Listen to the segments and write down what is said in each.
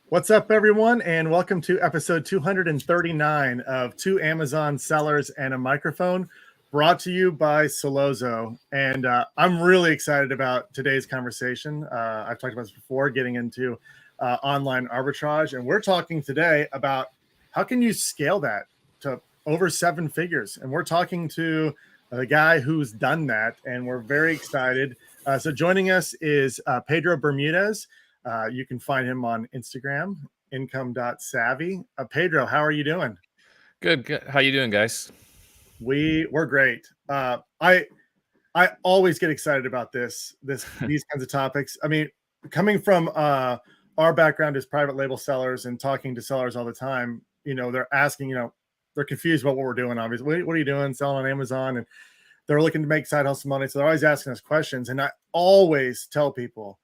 What's up, everyone, and welcome to episode 239 of Two Amazon Sellers and a Microphone, brought to you by Solozo. And I'm really excited about today's conversation. I've talked about this before, getting into online arbitrage, and we're talking today about how can you scale that to over seven figures. And we're talking to the guy who's done that, and we're very excited. So joining us is Pedro Bermudez. You can find him on Instagram, income.savvy. Pedro, how are you doing? Good. How you doing, guys? We're great. I always get excited about these kinds of topics. I mean, coming from our background as private label sellers and talking to sellers all the time, they're asking, they're confused about what we're doing. Obviously, what are you doing? Selling on Amazon, and they're looking to make side hustle money, so they're always asking us questions. And I always tell people,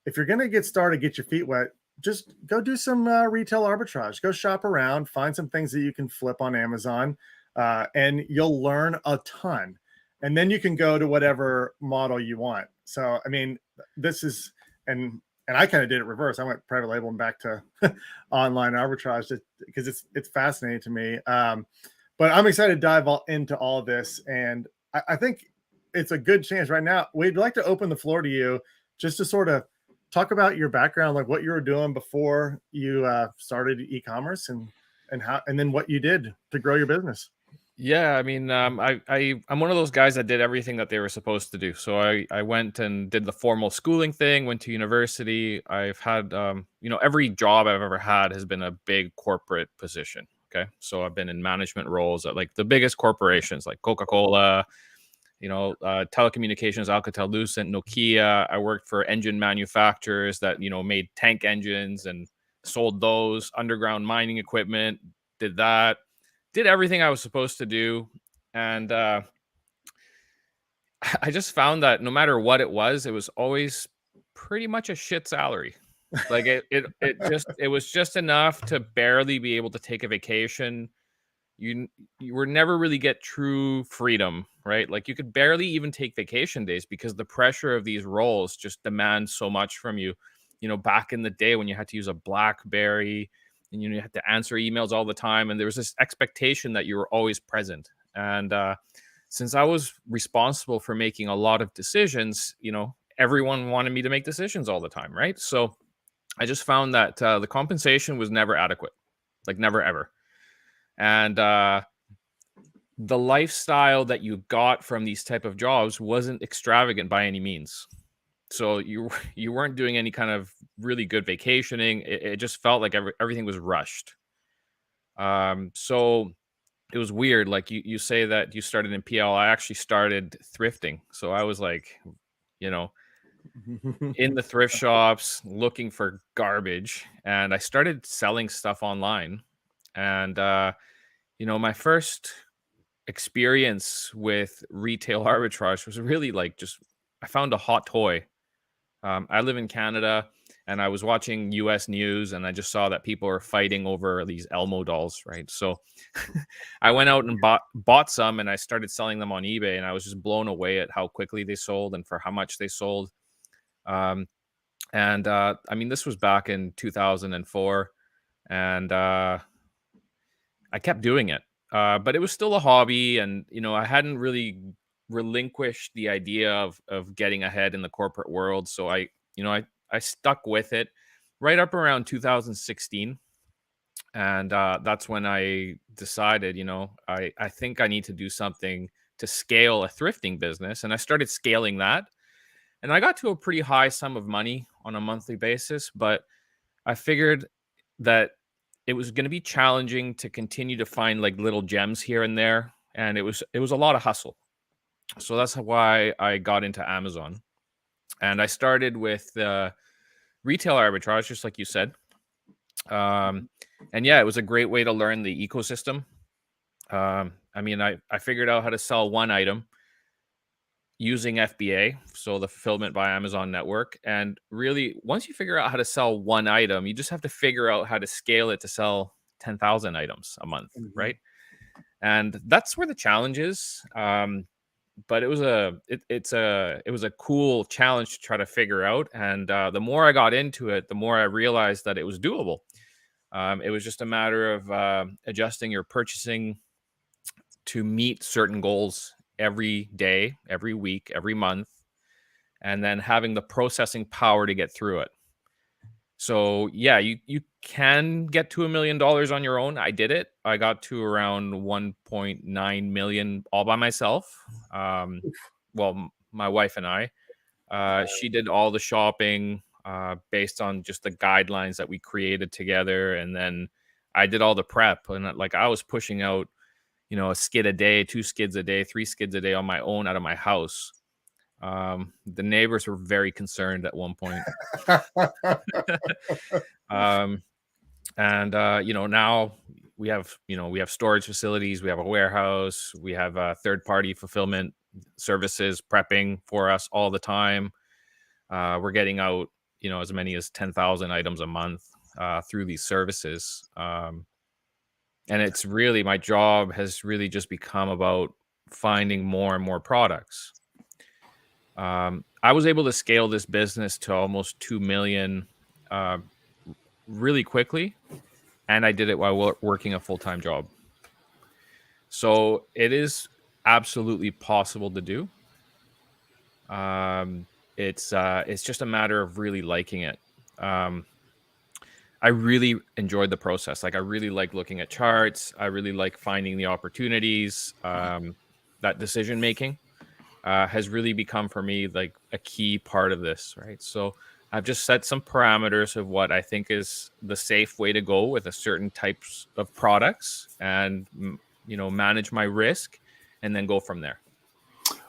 if you're going to get started, get your feet wet, just go do some retail arbitrage. Go shop around, find some things that you can flip on Amazon, and you'll learn a ton. And then you can go to whatever model you want. So, I mean, this is, and I kind of did it reverse. I went private label and back to online arbitrage because it's fascinating to me. But I'm excited to dive into all of this. And I think it's a good chance right now. We'd like to open the floor to you just to sort of talk about your background, like what you were doing before you started e-commerce, and then what you did to grow your business. Yeah, I mean, I'm one of those guys that did everything that they were supposed to do. So I went and did the formal schooling thing, went to university. I've had every job I've ever had has been a big corporate position. Okay, so I've been in management roles at like the biggest corporations like Coca-Cola, telecommunications, Alcatel-Lucent, Nokia. I worked for engine manufacturers that, made tank engines and sold those, underground mining equipment, did that, did everything I was supposed to do. And I just found that no matter what it was always pretty much a shit salary. Like it was just enough to barely be able to take a vacation. You were never really get true freedom, right? Like you could barely even take vacation days because the pressure of these roles just demands so much from you. Back in the day when you had to use a BlackBerry and you had to answer emails all the time, and there was this expectation that you were always present. And since I was responsible for making a lot of decisions, everyone wanted me to make decisions all the time, right? So I just found that the compensation was never adequate, like never ever. And the lifestyle that you got from these type of jobs wasn't extravagant by any means. So you weren't doing any kind of really good vacationing. It just felt like everything was rushed. So it was weird. Like you say that you started in PL. I actually started thrifting. So I was like, you know, in the thrift shops looking for garbage, and I started selling stuff online. And my first experience with retail arbitrage was really like just I found a hot toy. I live in Canada, and I was watching US news, and I just saw that people are fighting over these Elmo dolls, right? So I went out and bought some, and I started selling them on eBay, and I was just blown away at how quickly they sold and for how much they sold. Um, and I mean, this was back in 2004, and I kept doing it. But it was still a hobby, and I hadn't really relinquished the idea of getting ahead in the corporate world. So I stuck with it right up around 2016, and that's when I decided, I think I need to do something to scale a thrifting business, and I started scaling that, and I got to a pretty high sum of money on a monthly basis, but I figured that it was going to be challenging to continue to find like little gems here and there, and it was a lot of hustle. So that's why I got into Amazon, and I started with retail arbitrage, just like you said. And yeah, it was a great way to learn the ecosystem. I mean, I figured out how to sell one item using FBA, so the fulfillment by Amazon network. And really, once you figure out how to sell one item, you just have to figure out how to scale it to sell 10,000 items a month, Mhm. right? And that's where the challenge is. but it was a cool challenge to try to figure out. And the more I got into it, the more I realized that it was doable. It was just a matter of adjusting your purchasing to meet certain goals every day, every week, every month, and then having the processing power to get through it. So yeah, you can get to $1 million on your own. I did it. I got to around 1.9 million all by myself. My wife and I. She did all the shopping based on just the guidelines that we created together, and then I did all the prep. And like I was pushing out, a skid a day, 2 skids a day, 3 skids a day on my own out of my house. The neighbors were very concerned at one point. Now we have storage facilities, we have a warehouse, we have third party fulfillment services prepping for us all the time. We're getting out, as many as 10,000 items a month through these services. And it's really, my job has really just become about finding more and more products. I was able to scale this business to almost 2 million really quickly, and I did it while working a full-time job. So it is absolutely possible to do. It's just a matter of really liking it. I really enjoyed the process. Like I really like looking at charts. I really like finding the opportunities. That decision making has really become for me like a key part of this, right? So I've just set some parameters of what I think is the safe way to go with a certain types of products, and manage my risk, and then go from there.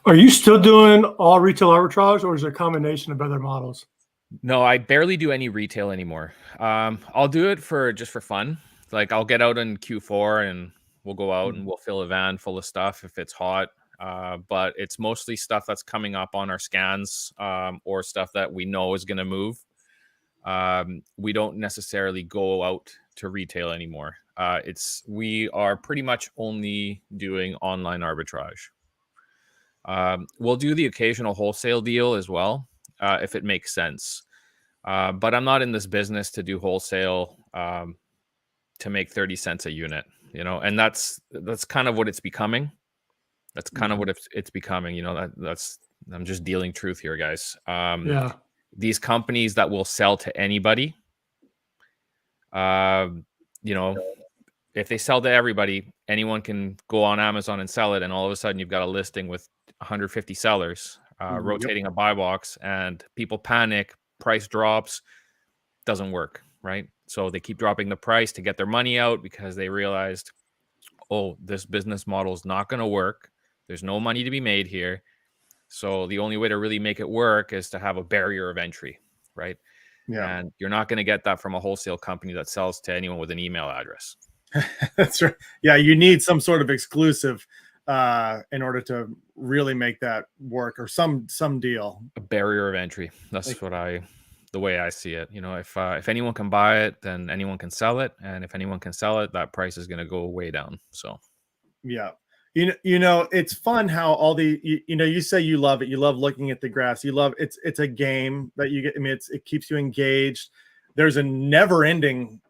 Are you still doing all retail arbitrage, or is it a combination of other models? No, I barely do any retail anymore. I'll do it for fun. Like I'll get out in Q4 and we'll go out and we'll fill a van full of stuff if it's hot. But it's mostly stuff that's coming up on our scans, or stuff that we know is going to move. We don't necessarily go out to retail anymore. We are pretty much only doing online arbitrage. We'll do the occasional wholesale deal as well, if it makes sense. But I'm not in this business to do wholesale to make 30 cents a unit, and that's kind of what it's becoming. That's kind of what it's becoming. I'm just dealing truth here, guys. Yeah. These companies that will sell to anybody, if they sell to everybody, anyone can go on Amazon and sell it, and all of a sudden you've got a listing with 150 sellers rotating a buy box, and people panic, price drops, doesn't work, right? So they keep dropping the price to get their money out because they realized, oh, this business model is not going to work. There's no money to be made here. So the only way to really make it work is to have a barrier of entry, right? Yeah. And you're not going to get that from a wholesale company that sells to anyone with an email address. That's right. Yeah, you need some sort of exclusive in order to really make that work, or some deal. A barrier of entry. That's the way I see it. If anyone can buy it, then anyone can sell it, and if anyone can sell it, that price is going to go way down. So, yeah. It's fun how all you say you love it. You love looking at the graphs. You love it's a game that you get. I mean, it keeps you engaged. There's a never ending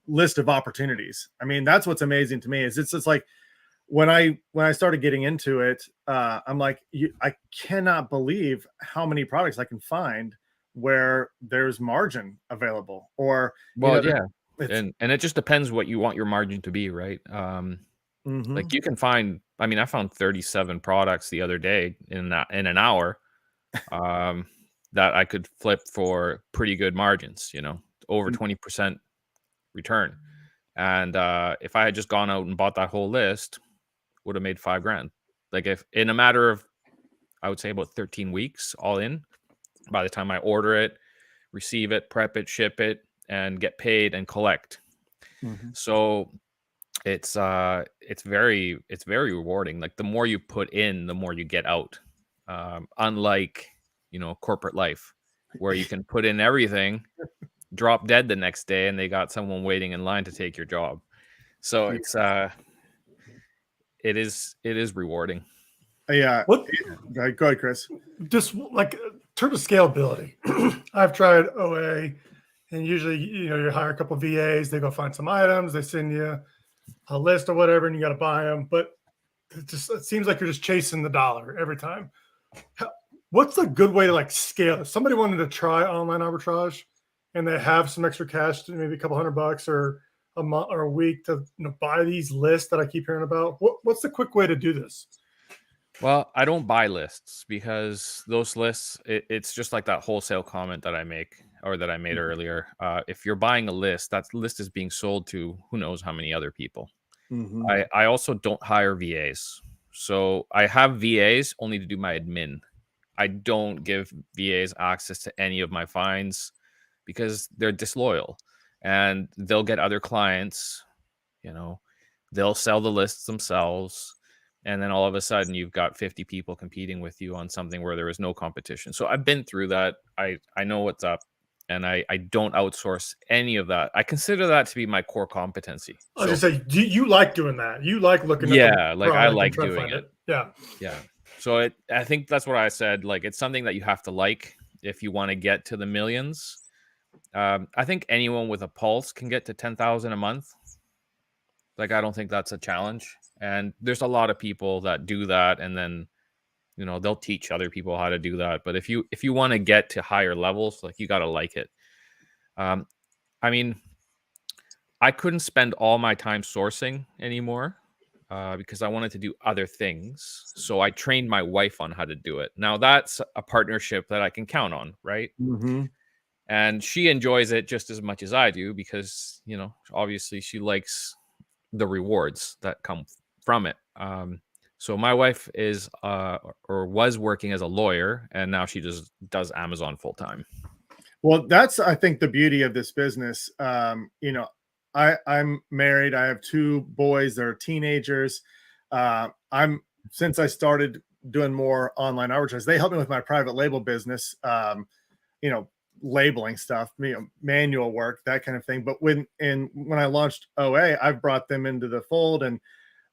list of opportunities. I mean, that's what's amazing to me is it's just like when I started getting into it, I'm like, I cannot believe how many products I can find where there's margin available, or and it just depends what you want your margin to be, right? Like you can find, I found 37 products the other day in an hour that I could flip for pretty good margins, over 20% return. And if I had just gone out and bought that whole list, would have made $5,000. Like if in a matter of, I would say about 13 weeks all in, by the time I order it, receive it, prep it, ship it, and get paid and collect. So it's very rewarding. Like the more you put in, the more you get out. Unlike, corporate life, where you can put in everything, drop dead the next day, and they got someone waiting in line to take your job. So it is rewarding. Yeah. What Go ahead, Chris. just like in terms of scalability, I've tried OA, and usually you hire a couple of VAs, they go find some items, they send you a list or whatever, and you got to buy them. But it seems like you're just chasing the dollar every time. What's a good way to like scale? If somebody wanted to try online arbitrage and they have some extra cash, maybe a couple $100 or a month or a week to buy these lists that I keep hearing about. What's the quick way to do this? Well, I don't buy lists because those lists, it's just like that wholesale comment that I make or that I made earlier. If you're buying a list, that list is being sold to who knows how many other people. I also don't hire VAs. So I have VAs only to do my admin. I don't give VAs access to any of my finds because they're disloyal and they'll get other clients, they'll sell the lists themselves. And then all of a sudden you've got 50 people competing with you on something where there is no competition. So I've been through that. I know what's up, and I don't outsource any of that. I consider that to be my core competency. I was gonna say, do you like doing that? You like looking at Yeah, the like I product and like trying to doing find it. Yeah. So I think that's what I said. Like, it's something that you have to like if you want to get to the millions. I think anyone with a pulse can get to 10,000 a month. Like, I don't think that's a challenge. And there's a lot of people that do that, and then they'll teach other people how to do that. But if you want to get to higher levels, like, you got to like it. I mean, I couldn't spend all my time sourcing anymore because I wanted to do other things. So I trained my wife on how to do it. Now that's a partnership that I can count on, right? And she enjoys it just as much as I do because, obviously she likes the rewards that come from it. So my wife is or was working as a lawyer, and now she just does Amazon full time. Well, that's, I think, the beauty of this business. I'm married. I have 2 boys. They're teenagers. Since I started doing more online arbitrage, they help me with my private label business. Labeling stuff, manual work, that kind of thing. But when I launched OA, I've brought them into the fold, and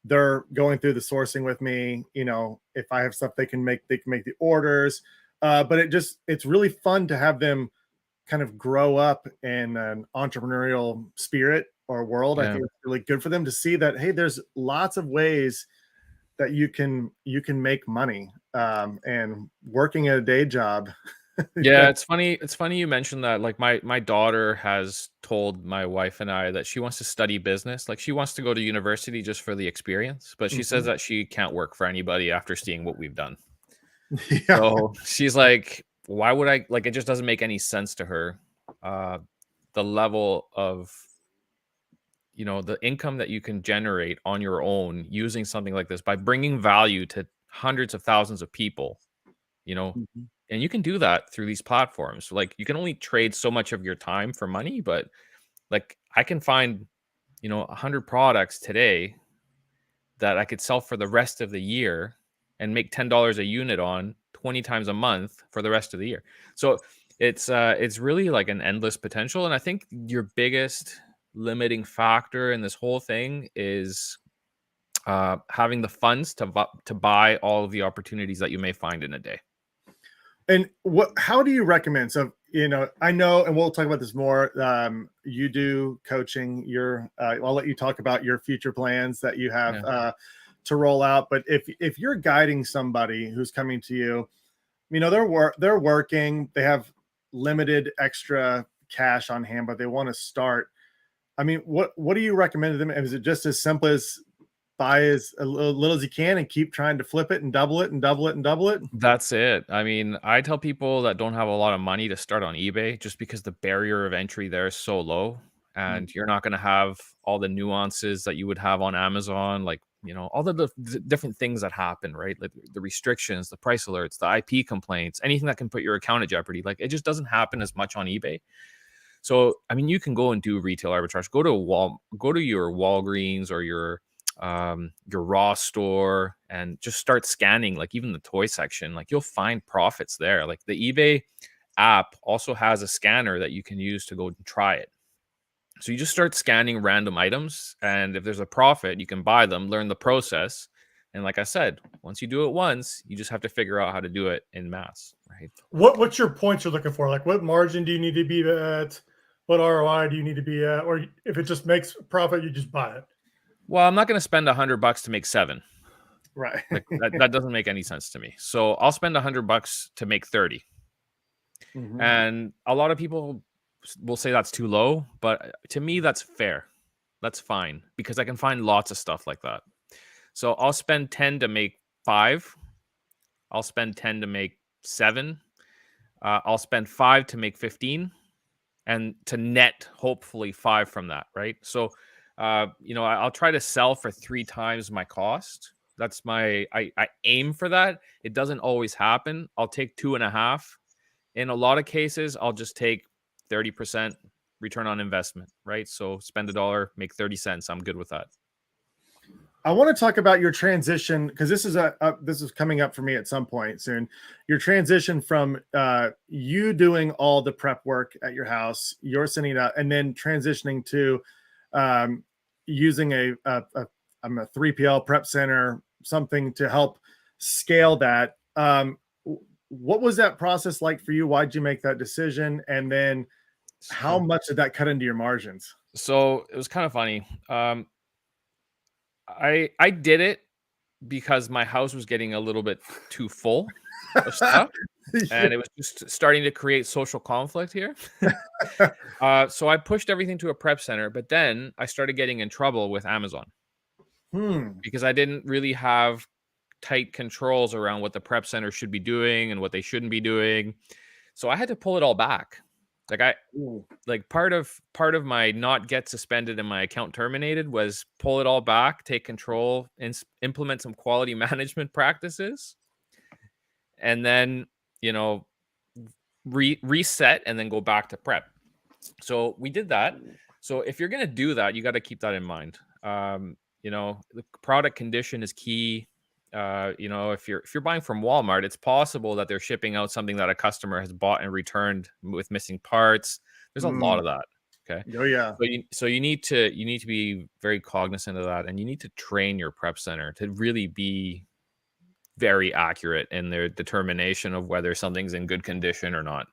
they're going through the sourcing with me. If I have stuff they can make the orders. But it's really fun to have them kind of grow up in an entrepreneurial spirit or world. I think it's really good for them to see that, hey, there's lots of ways that you can make money, and working at a day job. Yeah, it's funny you mentioned that. Like, my daughter has told my wife and I that she wants to study business. Like, she wants to go to university just for the experience, but she says that she can't work for anybody after seeing what we've done. Yeah. So she's like, why would I? Like, it just doesn't make any sense to her. The level of the income that you can generate on your own using something like this by bringing value to hundreds of thousands of people, and you can do that through these platforms. Like, you can only trade so much of your time for money, but like, I can find 100 products today that I could sell for the rest of the year and make $10 a unit on 20 times a month for the rest of the year. So it's really like an endless potential. And I think your biggest limiting factor in this whole thing is having the funds to buy all of the opportunities that you may find in a day. And how do you recommend? So, I know, and we'll talk about this more. You do coaching. I'll let you talk about your future plans that you have to roll out. But if you're guiding somebody who's coming to you, they're working, they have limited extra cash on hand, but they want to start. I mean, what do you recommend to them? Is it just as simple as buy as little as you can and keep trying to flip it and double it and double it and double it? That's it. I mean, I tell people that don't have a lot of money to start on eBay just because the barrier of entry there is so low, and you're not going to have all the nuances that you would have on Amazon, like, all the different things that happen, right? Like the restrictions, the price alerts, the IP complaints, anything that can put your account at jeopardy. Like, it just doesn't happen as much on eBay. So, I mean, you can go and do retail arbitrage. Go to your Walgreens or your Ross store and just start scanning, like, even the toy section. Like, you'll find profits there. Like, the eBay app also has a scanner that you can use to go and try it. So you just start scanning random items, and if there's a profit, you can buy them, learn the process, And like I said, once you do it once, you just have to figure out how to do it in mass, right? What's your points you're looking for? Like, what margin do you need to be at? What ROI do you need to be at? Or if it just makes profit, you just buy it. Well, I'm not going to spend $100 to make 7. Right. Like that doesn't make any sense to me. So I'll spend $100 to make 30. Mhm. And a lot of people will say that's too low, but to me, that's fair. That's fine because I can find lots of stuff like that. So I'll spend 10 to make 5. I'll spend 10 to make 7. I'll spend 5 to make 15 and to net hopefully 5 from that, right? So, I'll try to sell for 3 times my cost. That's I aim for that. It doesn't always happen. I'll take 2.5. In a lot of cases, I'll just take 30% return on investment, right? So spend $1, make 30 cents. I'm good with that. I want to talk about your transition because this is coming up for me at some point soon. Your transition from you doing all the prep work at your house, you're sending it out, and then transitioning to using a 3PL prep center, something to help scale that. What was that process like for you? Why'd you make that decision? And then how much did that cut into your margins? So it was kind of funny. I did it because my house was getting a little bit too full of stuff, and it was just starting to create social conflict here. So I pushed everything to a prep center, but then I started getting in trouble with Amazon because I didn't really have tight controls around what the prep center should be doing and what they shouldn't be doing. So I had to pull it all back. Part of my not get suspended and my account terminated was pull it all back, take control, and implement some quality management practices, and then reset and then go back to prep. So we did that. So if you're gonna do that, you got to keep that in mind. The product condition is key. If you're buying from Walmart, it's possible that they're shipping out something that a customer has bought and returned with missing parts. There's a lot of that. Okay. Oh yeah. So you need to be very cognizant of that, and you need to train your prep center to really be very accurate in their determination of whether something's in good condition or not.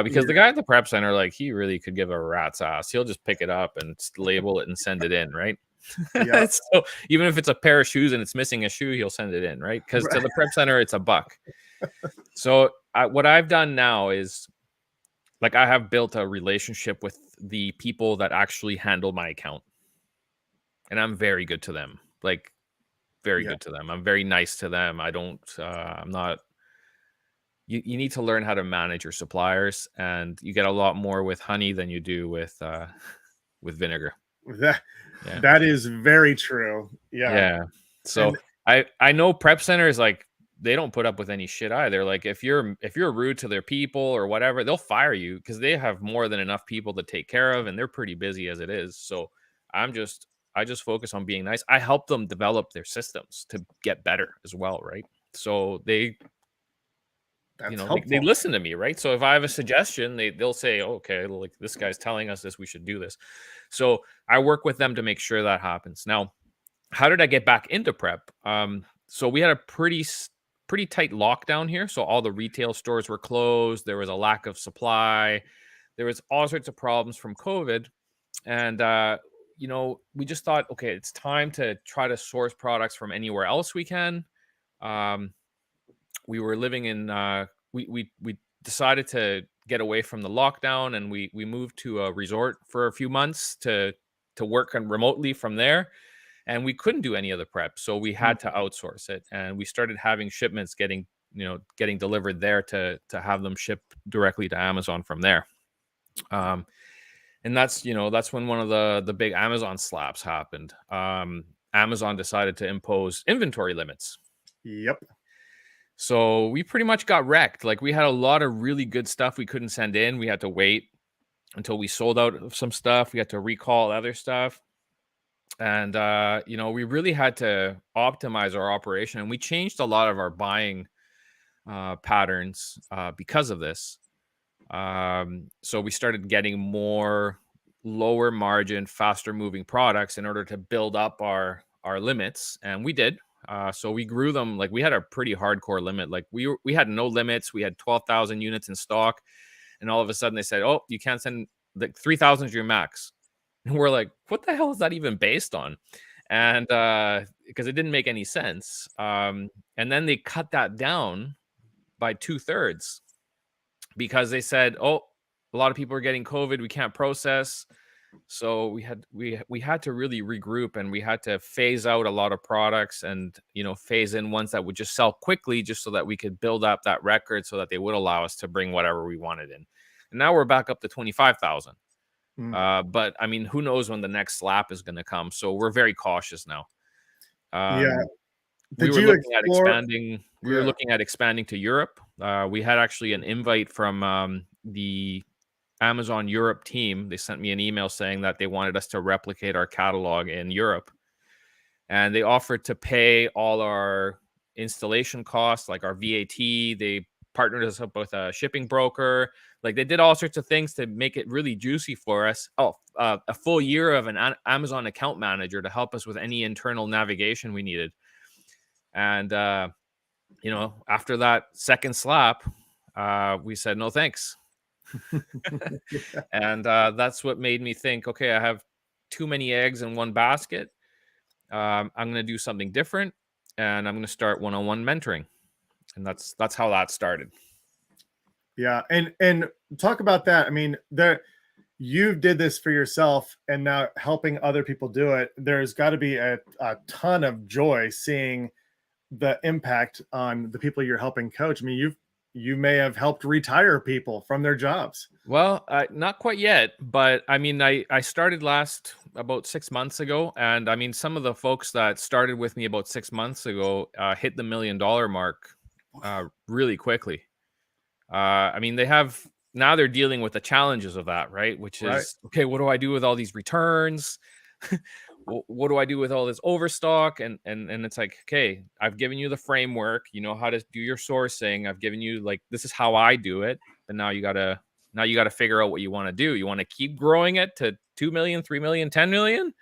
Because the guy at the prep center, like, he really could give a rat's ass. He'll just pick it up and label it and send it in, right? Yeah. So even if it's a pair of shoes and it's missing a shoe, he'll send it in, right? Because to the prep center, it's $1. So what I've done now is, like, I have built a relationship with the people that actually handle my account, and I'm very good to them. Like, very good to them. I'm very nice to them. I don't. I'm not. You need to learn how to manage your suppliers, and you get a lot more with honey than you do with vinegar. That is very true. Yeah. So I know prep centers, like, they don't put up with any shit either. Like, if you're rude to their people or whatever, they'll fire you because they have more than enough people to take care of, and they're pretty busy as it is. So I just focus on being nice. I help them develop their systems to get better as well, right? So they listen to me, right? So if I have a suggestion, they'll say, okay, like, this guy's telling us this, we should do this. So I work with them to make sure that happens. Now, how did I get back into prep? So we had a pretty tight lockdown here. So all the retail stores were closed. There was a lack of supply. There was all sorts of problems from COVID. And, we just thought, okay, it's time to try to source products from anywhere else we can. We were living in, we decided to get away from the lockdown, and we moved to a resort for a few months to work remotely from there. And we couldn't do any of the prep, so we had to outsource it. And we started having shipments getting delivered there to have them shipped directly to Amazon from there. And that's when one of the big Amazon slaps happened. Amazon decided to impose inventory limits. Yep. So we pretty much got wrecked. Like, we had a lot of really good stuff we couldn't send in. We had to wait until we sold out of some stuff. We had to recall other stuff. And, we really had to optimize our operation. And we changed a lot of our buying patterns because of this. So we started getting more lower margin, faster moving products in order to build up our limits. And we did. So we grew them. Like we had a pretty hardcore limit. Like we had no limits. We had 12,000 units in stock. And all of a sudden they said, oh, you can't send, like 3,000 is your max. And we're like, what the hell is that even based on? And because it didn't make any sense. And then they cut that down by 2/3 because they said, oh, a lot of people are getting COVID. We can't process. So we had to really regroup, and we had to phase out a lot of products and, phase in ones that would just sell quickly, just so that we could build up that record so that they would allow us to bring whatever we wanted in. And now we're back up to 25,000. But I mean, who knows when the next slap is going to come? So we're very cautious now. We were looking at expanding. We were looking at expanding to Europe. We had actually an invite from the Amazon Europe team. They sent me an email saying that they wanted us to replicate our catalog in Europe, and they offered to pay all our installation costs, like our VAT. They partnered us up with a shipping broker. Like they did all sorts of things to make it really juicy for us. A full year of an Amazon account manager to help us with any internal navigation we needed. And after that second slap, we said no thanks. And that's what made me think, okay, I have too many eggs in one basket. I'm going to do something different, and I'm going to start one-on-one mentoring. And that's how that started. Yeah. And talk about that. I mean, you did this for yourself, and now helping other people do it. There's got to be a ton of joy seeing the impact on the people you're helping coach. I mean, you may have helped retire people from their jobs. Well, not quite yet, but I mean, I started about 6 months ago, and I mean, some of the folks that started with me about 6 months ago hit the $1 million mark really quickly. I mean, now they're dealing with the challenges of that, right? Which is, okay, what do I do with all these returns? What do I do with all this overstock? And it's like, okay, I've given you the framework, you know how to do your sourcing. I've given you, like, this is how I do it. And now you gotta figure out what you want to do. You want to keep growing it to 2 million, 3 million, 10 million?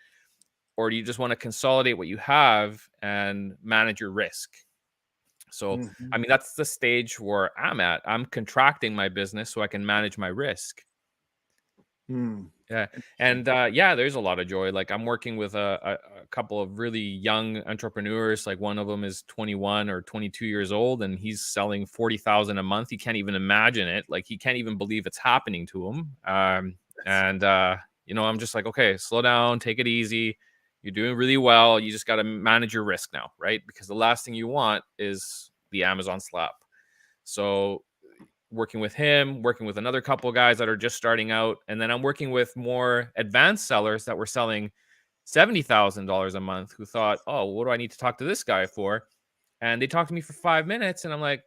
Or do you just want to consolidate what you have and manage your risk? So, I mean, that's the stage where I'm at. I'm contracting my business so I can manage my risk. Yeah. And there's a lot of joy. Like I'm working with a couple of really young entrepreneurs. Like one of them is 21 or 22 years old, and he's selling 40,000 a month. He can't even imagine it. Like he can't even believe it's happening to him. I'm just like, okay, slow down, take it easy. You're doing really well. You just got to manage your risk now, right? Because the last thing you want is the Amazon slap. So working with him, working with another couple of guys that are just starting out. And then I'm working with more advanced sellers that were selling $70,000 a month who thought, oh, what do I need to talk to this guy for? And they talked to me for 5 minutes, and I'm like,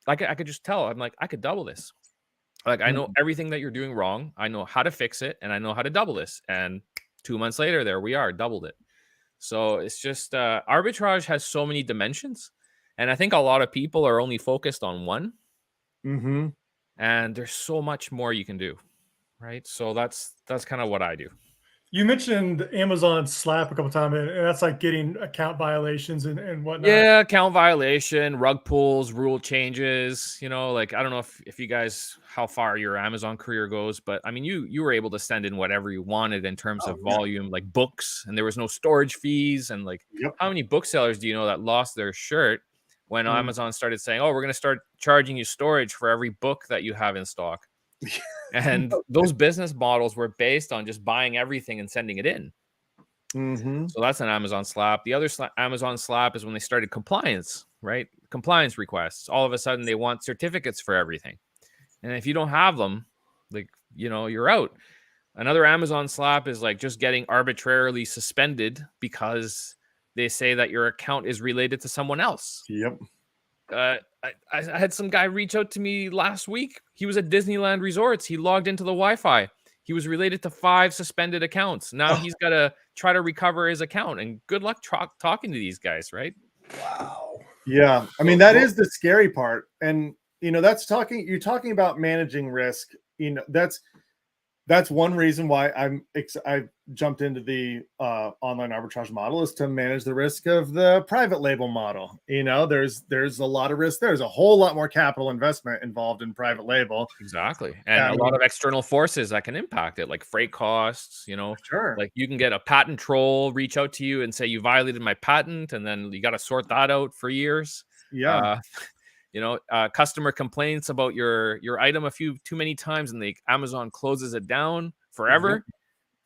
I could just tell. I'm like, I could double this. Like, I know everything that you're doing wrong. I know how to fix it, and I know how to double this. And 2 months later, there we are, doubled it. So it's just arbitrage has so many dimensions. And I think a lot of people are only focused on one. And there's so much more you can do, right? So that's kind of what I do. You mentioned Amazon slap a couple of times, and that's like getting account violations and whatnot. Yeah, account violation, rug pulls, rule changes. Like I don't know if you guys how far your Amazon career goes, but I mean you were able to send in whatever you wanted in terms of volume, like books, and there was no storage fees. And like how many booksellers do you know that lost their shirt when Amazon started saying, oh, we're going to start charging you storage for every book that you have in stock? And those business models were based on just buying everything and sending it in. So that's an Amazon slap. The other Amazon slap is when they started compliance, right? Compliance requests. All of a sudden they want certificates for everything. And if you don't have them, like, you're out. Another Amazon slap is like just getting arbitrarily suspended because they say that your account is related to someone else. I had some guy reach out to me last week. He was at Disneyland Resorts. He logged into the Wi-Fi. He was related to 5 suspended accounts. Now he's got to try to recover his account. And good luck talking to these guys, right? Wow. Yeah. I mean, that is the scary part. And, you're talking about managing risk. That's that's one reason why I jumped into the online arbitrage model, is to manage the risk of the private label model. You know, there's a lot of risk. There's a whole lot more capital investment involved in private label. Exactly. And I a lot of external forces that can impact it, like freight costs, Sure. like you can get a patent troll reach out to you and say you violated my patent, and then you got to sort that out for years. Yeah. Customer complaints about your item a few too many times, and Amazon closes it down forever.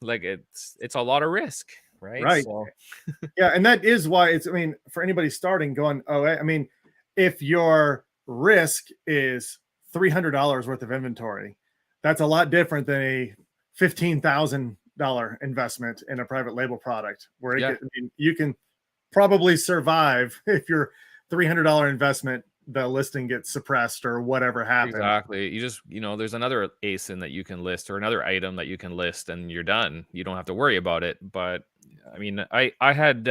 Like it's a lot of risk, right? Right. So, yeah, and that is why I mean, for anybody starting going, I mean, if your risk is $300 worth of inventory, that's a lot different than a $15,000 investment in a private label product, where you can probably survive if your $300 investment, the listing gets suppressed or whatever happened. exactly. You just, there's another ASIN that you can list, or another item that you can list, and you're done. You don't have to worry about it. But I mean, I had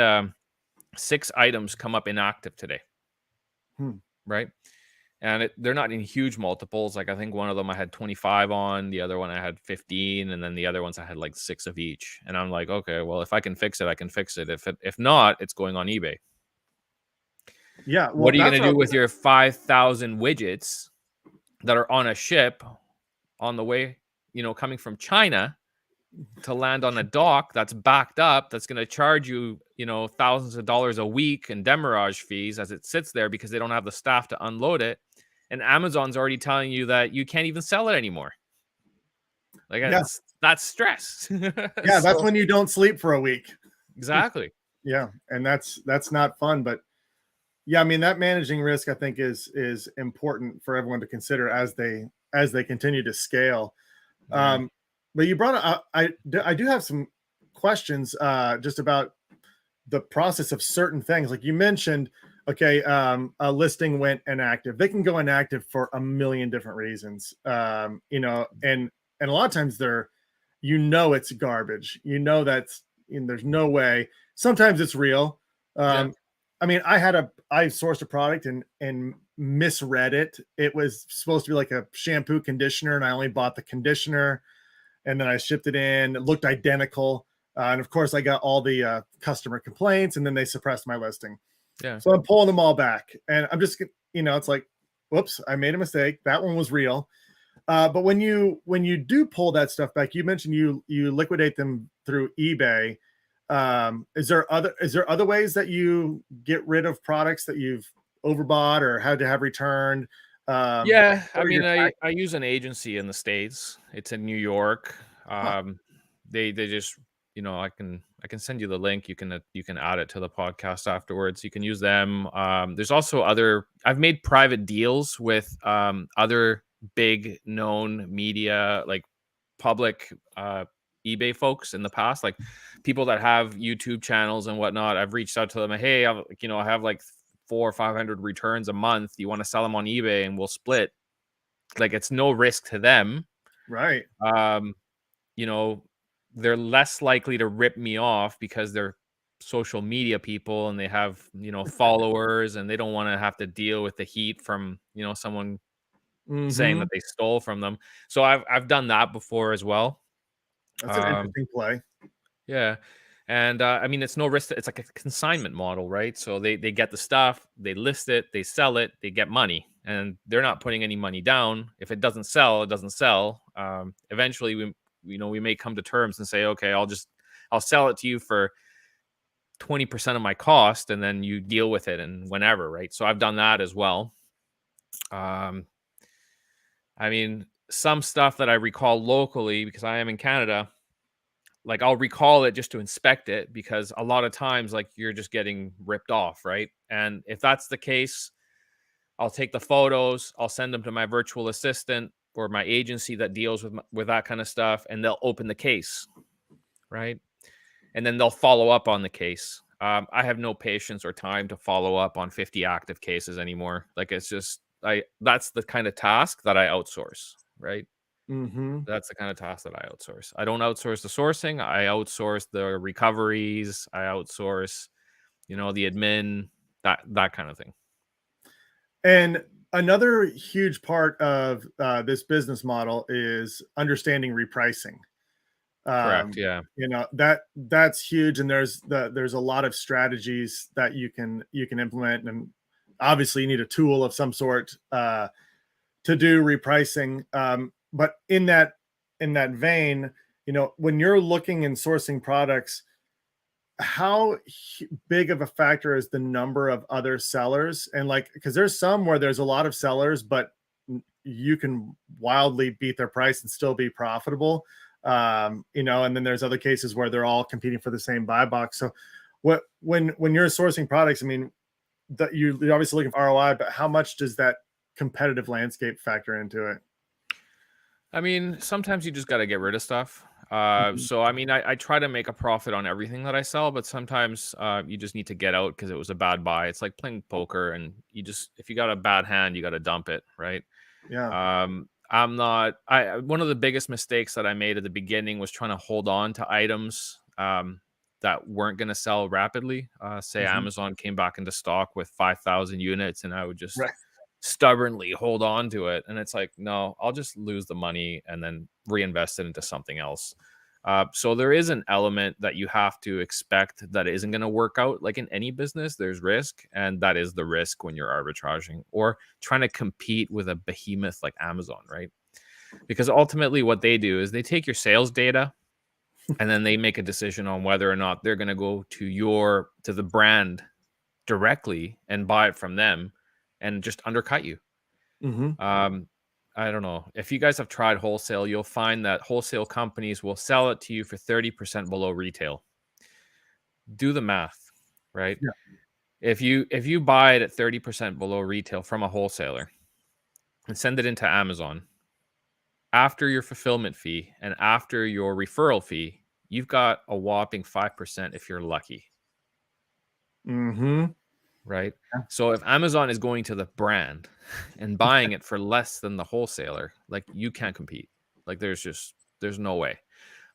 6 items come up inactive today. Right. And they're not in huge multiples. Like I think one of them I had 25 on, the other one I had 15, and then the other ones I had like 6 of each. And I'm like, okay, well, if I can fix it, I can fix it. If not, it's going on eBay. Yeah. Well, what are you going to do with your 5,000 widgets that are on a ship on the way, coming from China to land on a dock that's backed up, that's going to charge you, thousands of dollars a week in demurrage fees as it sits there because they don't have the staff to unload it. And Amazon's already telling you that you can't even sell it anymore. Like that's stress. Yeah, that's when you don't sleep for a week. Exactly. Yeah, and that's not fun. But yeah, I mean, that managing risk, I think, is important for everyone to consider as they continue to scale. Yeah. But you brought up, I do have some questions just about the process of certain things. Like you mentioned, okay, a listing went inactive. They can go inactive for a million different reasons. And a lot of times it's garbage. That's, there's no way. Sometimes it's real. I mean, I sourced a product and misread it. It was supposed to be like a shampoo conditioner, and I only bought the conditioner. And then I shipped it in. It looked identical. And of course, I got all the customer complaints, and then they suppressed my listing. Yeah. So I'm pulling them all back. And I'm just, it's like, whoops, I made a mistake. That one was real. But when you do pull that stuff back, you mentioned you liquidate them through eBay. Is there other ways that you get rid of products that you've overbought or had to have returned? I mean, I use an agency in the States. It's in New York. They just, I can send you the link. You can add it to the podcast afterwards. You can use them. There's also I've made private deals with other big known media, like public eBay folks in the past, like people that have YouTube channels and whatnot. I've reached out to them. Hey, I have like 400 or 500 returns a month. You want to sell them on eBay and we'll split. Like it's no risk to them. Right. They're less likely to rip me off because they're social media people and they have, followers, and they don't want to have to deal with the heat from, someone saying that they stole from them. So I've done that before as well. That's an interesting play. Yeah. And I mean, it's no risk. It's like a consignment model, right? So they get the stuff, they list it, they sell it, they get money, and they're not putting any money down. If it doesn't sell, it doesn't sell. Eventually, we may come to terms and say, okay, I'll sell it to you for 20% of my cost, and then you deal with it and whenever, right? So I've done that as well. I mean, some stuff that I recall locally, because I am in Canada, like I'll recall it just to inspect it, because a lot of times like you're just getting ripped off, right? And if that's the case, I'll take the photos, I'll send them to my virtual assistant or my agency that deals with that kind of stuff, and they'll open the case, right? And then they'll follow up on the case. I have no patience or time to follow up on 50 active cases anymore. Like it's just that's the kind of task that I outsource, right? That's the kind of task that I outsource. I don't outsource the sourcing. I outsource the recoveries. I outsource, the admin, that kind of thing. And Another huge part of this business model is understanding repricing. Correct. Yeah. That's huge, and there's a lot of strategies that you can implement, and obviously you need a tool of some sort to do repricing. But in that vein, when you're looking and sourcing products, how big of a factor is the number of other sellers? And like, because there's some where there's a lot of sellers, but you can wildly beat their price and still be profitable. And then there's other cases where they're all competing for the same buy box. So when you're sourcing products, I mean, that you're obviously looking for ROI, but how much does that competitive landscape factor into it? I mean, sometimes you just got to get rid of stuff. So, I mean, I try to make a profit on everything that I sell, but sometimes you just need to get out because it was a bad buy. It's like playing poker, and if you got a bad hand, you got to dump it, right? Yeah. One of the biggest mistakes that I made at the beginning was trying to hold on to items that weren't going to sell rapidly. Say Amazon came back into stock with 5,000 units, and I would just stubbornly hold on to it. And it's like, no, I'll just lose the money and then reinvest it into something else. So there is an element that you have to expect that isn't going to work out. Like in any business, there's risk, and that is the risk when you're arbitraging or trying to compete with a behemoth like Amazon, right? Because ultimately what they do is they take your sales data and then they make a decision on whether or not they're going to go to the brand directly and buy it from them and just undercut you. I don't know. If you guys have tried wholesale, you'll find that wholesale companies will sell it to you for 30% below retail. Do the math, right? Yeah. If you buy it at 30% below retail from a wholesaler and send it into Amazon, after your fulfillment fee and after your referral fee, you've got a whopping 5% if you're lucky. Right? Yeah. So if Amazon is going to the brand and buying it for less than the wholesaler, like you can't compete. Like there's no way.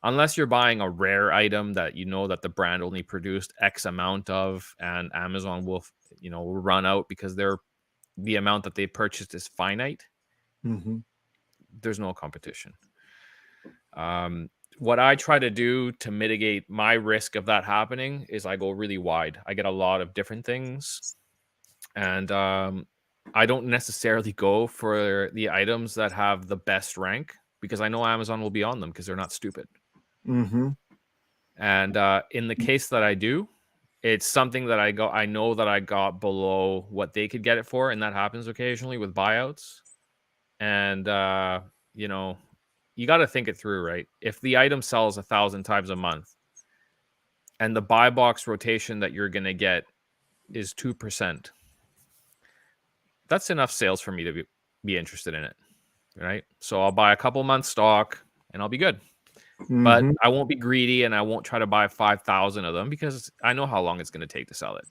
Unless you're buying a rare item that you know that the brand only produced X amount of, and Amazon will run out because the amount that they purchased is finite. There's no competition. What I try to do to mitigate my risk of that happening is I go really wide. I get a lot of different things, and I don't necessarily go for the items that have the best rank because I know Amazon will be on them because they're not stupid. And in the case that I do, it's something that I know that I got below what they could get it for, and that happens occasionally with buyouts. And you got to think it through, right? If the item sells 1,000 times a month and the buy box rotation that you're going to get is 2%, that's enough sales for me to be interested in it, right? So I'll buy a couple months stock and I'll be good. But I won't be greedy, and I won't try to buy 5,000 of them because I know how long it's going to take to sell it.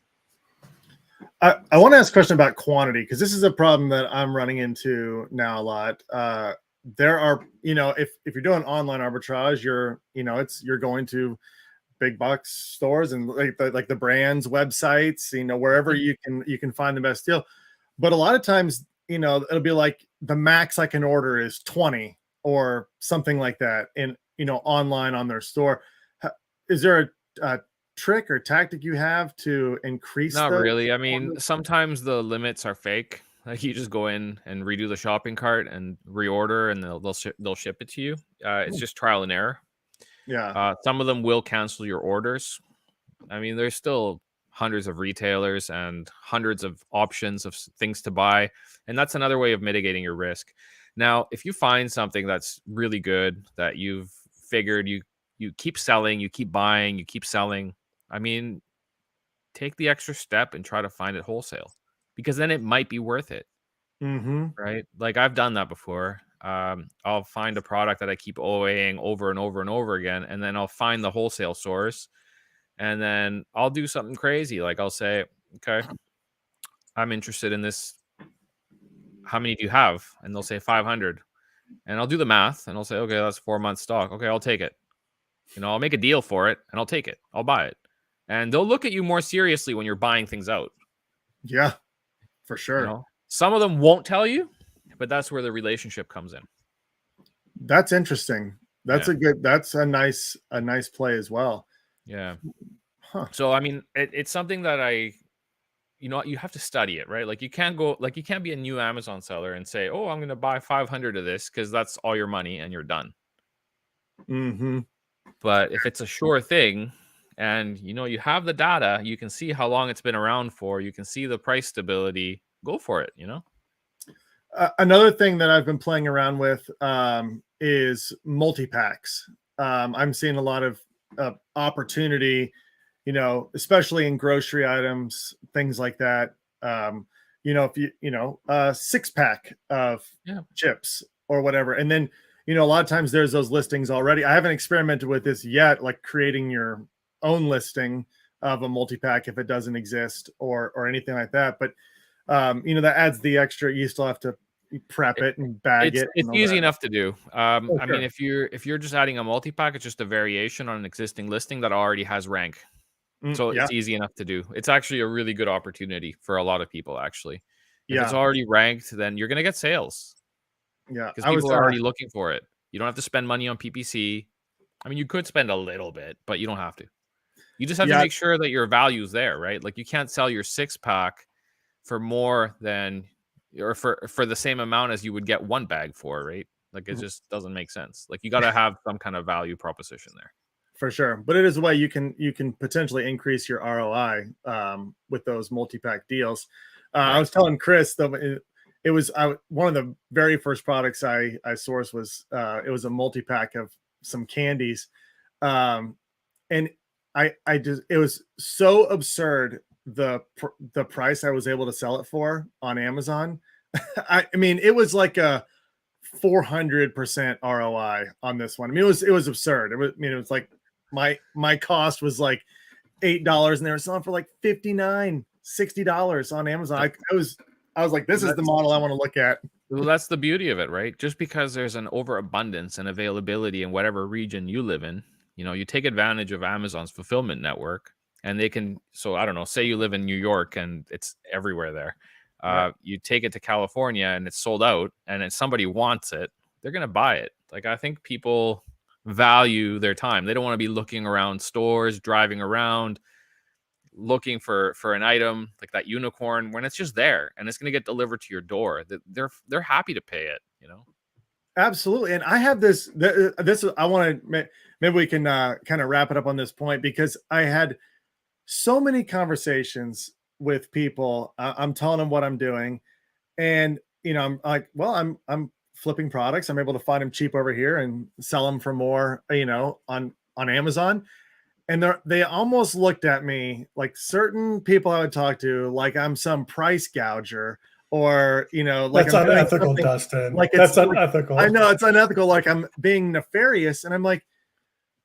I want to ask a question about quantity, because this is a problem that I'm running into now a lot. There are, if you're doing online arbitrage, you're going to big box stores and like the brands websites, wherever you can find the best deal. But a lot of times, it'll be like the max I can order is 20 or something like that in online on their store. Is there a trick or tactic you have to increase? Not really. I mean, sometimes the limits are fake. Like you just go in and redo the shopping cart and reorder, and they'll ship it to you. It's just trial and error. Yeah. Some of them will cancel your orders. I mean, there's still hundreds of retailers and hundreds of options of things to buy, and that's another way of mitigating your risk. Now, if you find something that's really good that you've figured you keep selling, you keep buying, you keep selling, I mean, take the extra step and try to find it wholesale, because then it might be worth it. Right? Like I've done that before. I'll find a product that I keep OAing over and over and over again, and then I'll find the wholesale source, and then I'll do something crazy. Like I'll say, okay, I'm interested in this. How many do you have? And they'll say 500. And I'll do the math and I'll say, okay, that's 4 months stock. Okay, I'll take it. I'll make a deal for it and I'll take it. I'll buy it. And they'll look at you more seriously when you're buying things out. Yeah, for sure. Some of them won't tell you, but that's where the relationship comes in. That's interesting. That's a nice play as well. Yeah. Huh. So, I mean, it's something that you have to study it, right? Like you can't be a new Amazon seller and say, oh, I'm going to buy 500 of this because that's all your money and you're done. Mm-hmm. But if it's a sure thing and, you have the data, you can see how long it's been around for, you can see the price stability, go for it, Another thing that I've been playing around with is multi-packs. I'm seeing a lot of opportunity, especially in grocery items, things like that. If a 6-pack of chips or whatever. And then, a lot of times there's those listings already. I haven't experimented with this yet, like creating your own listing of a multi-pack if it doesn't exist or anything like that. But that adds the extra. You still have to prep it and bag it. It's easy enough to do. I sure. mean, if you're just adding a multi-pack, it's just a variation on an existing listing that already has rank. So it's easy enough to do. It's actually a really good opportunity for a lot of people, actually. If it's already ranked, then you're going to get sales. Yeah. Because people are already looking for it. You don't have to spend money on PPC. I mean, you could spend a little bit, but you don't have to. You just have to make sure that your value is there, right? Like you can't sell your 6-pack for more than, or for the same amount as you would get 1 bag for, right? Like it just doesn't make sense. Like you got to have some kind of value proposition there. For sure. But it is a way you can potentially increase your ROI with those multi-pack deals. I was telling Chris though, it was one of the very first products I sourced was it was a multi-pack of some candies. And I just, it was so absurd the price I was able to sell it for on Amazon. I mean, it was like a 400% ROI on this one. I mean, it was absurd. It was like my cost was like $8 and they were selling for like $59, $60 on Amazon. I was like, this is the model I want to look at. Well, that's the beauty of it, right? Just because there's an overabundance and availability in whatever region you live in, you take advantage of Amazon's fulfillment network and they can, so I don't know, say you live in New York and it's everywhere there. You take it to California and it's sold out and if somebody wants it, they're going to buy it. Like, I think people value their time. They don't want to be looking around stores, driving around, looking for an item like that unicorn when it's just there and it's going to get delivered to your door. They're happy to pay it, Absolutely. And I have this I want to, maybe we can kind of wrap it up on this point, because I had so many conversations with people. I'm telling them what I'm doing, and I'm like, well, I'm flipping products. I'm able to find them cheap over here and sell them for more, on Amazon. And they almost looked at me, like certain people I would talk to, like I'm some price gouger, or like that's unethical, Dustin. Like that's unethical. I know it's unethical. Like I'm being nefarious, and I'm like,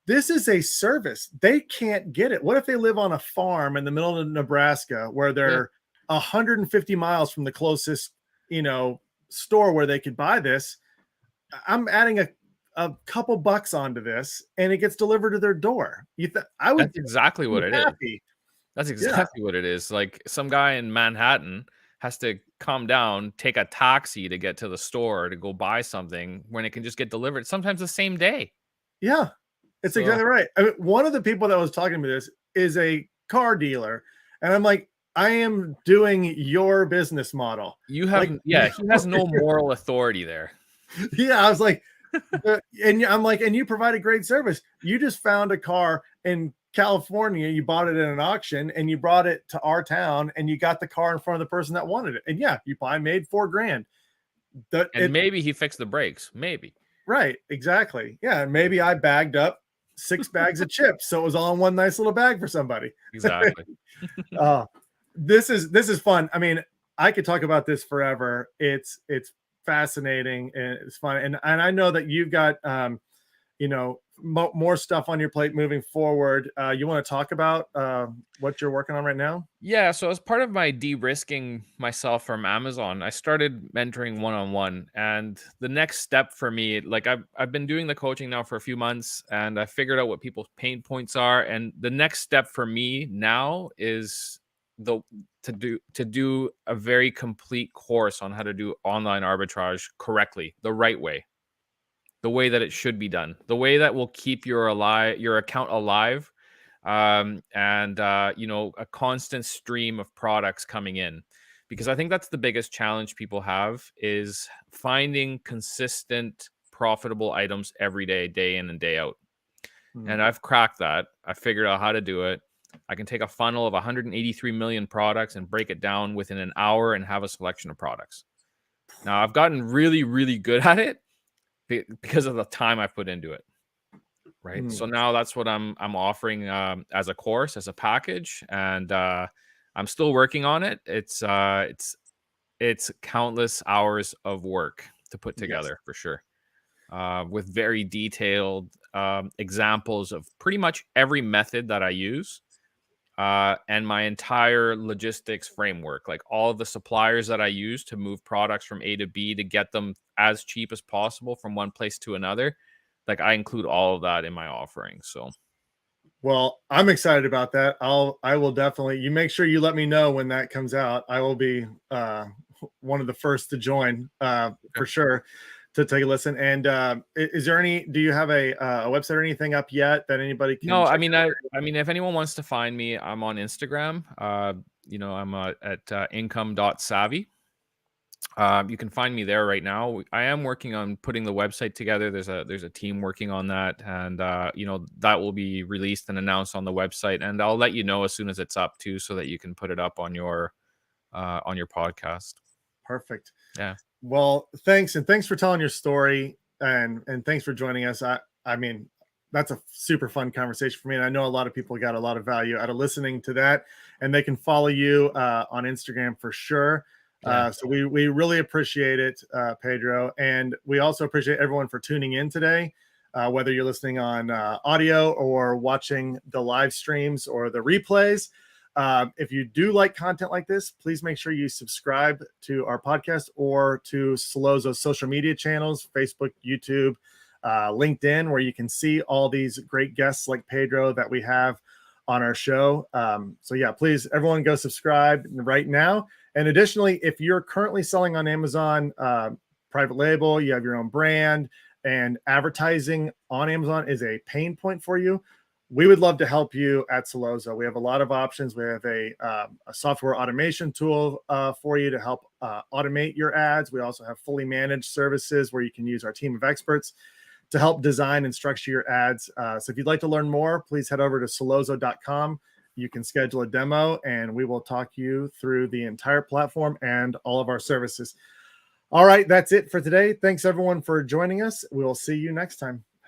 this is a service. They can't get it. What if they live on a farm in the middle of Nebraska where they're 150 miles from the closest, store where they could buy this? I'm adding a couple bucks onto this and it gets delivered to their door. That's exactly what it is. That's exactly what it is. Like some guy in Manhattan has to come down, take a taxi to get to the store to go buy something when it can just get delivered sometimes the same day. Yeah. It's exactly right. I mean, one of the people that was talking to this is a car dealer. And I'm like, I am doing your business model. You have, he has no moral authority there. Yeah. I was like, and I'm like, and you provide a great service. You just found a car in California. You bought it at an auction and you brought it to our town and you got the car in front of the person that wanted it. And you probably made $4,000. Maybe he fixed the brakes. Maybe. Right. Exactly. Yeah. And maybe I bagged up 6 bags of chips, so it was all in one nice little bag for somebody. Exactly. This is fun. I mean, I could talk about this forever. It's fascinating and it's fun. And I know that you've got more stuff on your plate moving forward. You want to talk about what you're working on right now? Yeah. So as part of my de-risking myself from Amazon, I started mentoring one-on-one. And the next step for me, like I've been doing the coaching now for a few months and I figured out what people's pain points are. And the next step for me now is to do a very complete course on how to do online arbitrage correctly, the right way, the way that it should be done, the way that will keep your account alive, and a constant stream of products coming in. Because I think that's the biggest challenge people have, is finding consistent, profitable items every day, day in and day out. And I've cracked that. I figured out how to do it. I can take a funnel of 183 million products and break it down within an hour and have a selection of products. Now, I've gotten really, really good at it because of the time I put into it. Right. So now that's what I'm offering as a course, as a package, and I'm still working on it. It's countless hours of work to put together, for sure, with very detailed examples of pretty much every method that I use, and my entire logistics framework, like all of the suppliers that I use to move products from A to B to get them as cheap as possible from one place to another. Like, I include all of that in my offering. So, well, I'm excited about that. I will definitely, you make sure you let me know when that comes out. I will be one of the first to join for sure, to take a listen. And is there do you have a website or anything up yet that anybody can? No, I mean, if anyone wants to find me, I'm on Instagram. I'm at income.savvy. You can find me there right now. I am working on putting the website together. There's a team working on that, and that will be released and announced on the website. And I'll let you know as soon as it's up too, so that you can put it up on your podcast. Perfect. Yeah. Well, thanks for telling your story, and thanks for joining us. I mean, that's a super fun conversation for me, and I know a lot of people got a lot of value out of listening to that, and they can follow you on Instagram for sure. So we really appreciate it, Pedro, and we also appreciate everyone for tuning in today, whether you're listening on audio or watching the live streams or the replays. If you do like content like this, please make sure you subscribe to our podcast or to Solozo's social media channels, Facebook, YouTube, LinkedIn, where you can see all these great guests like Pedro that we have on our show. So yeah, please, everyone go subscribe right now. And additionally, if you're currently selling on Amazon, private label, you have your own brand, and advertising on Amazon is a pain point for you, we would love to help you at Solozo. We have a lot of options. We have a software automation tool for you to help automate your ads. We also have fully managed services where you can use our team of experts to help design and structure your ads. So if you'd like to learn more, please head over to solozo.com. You can schedule a demo, and we will talk you through the entire platform and all of our services. All right, that's it for today. Thanks, everyone, for joining us. We'll see you next time.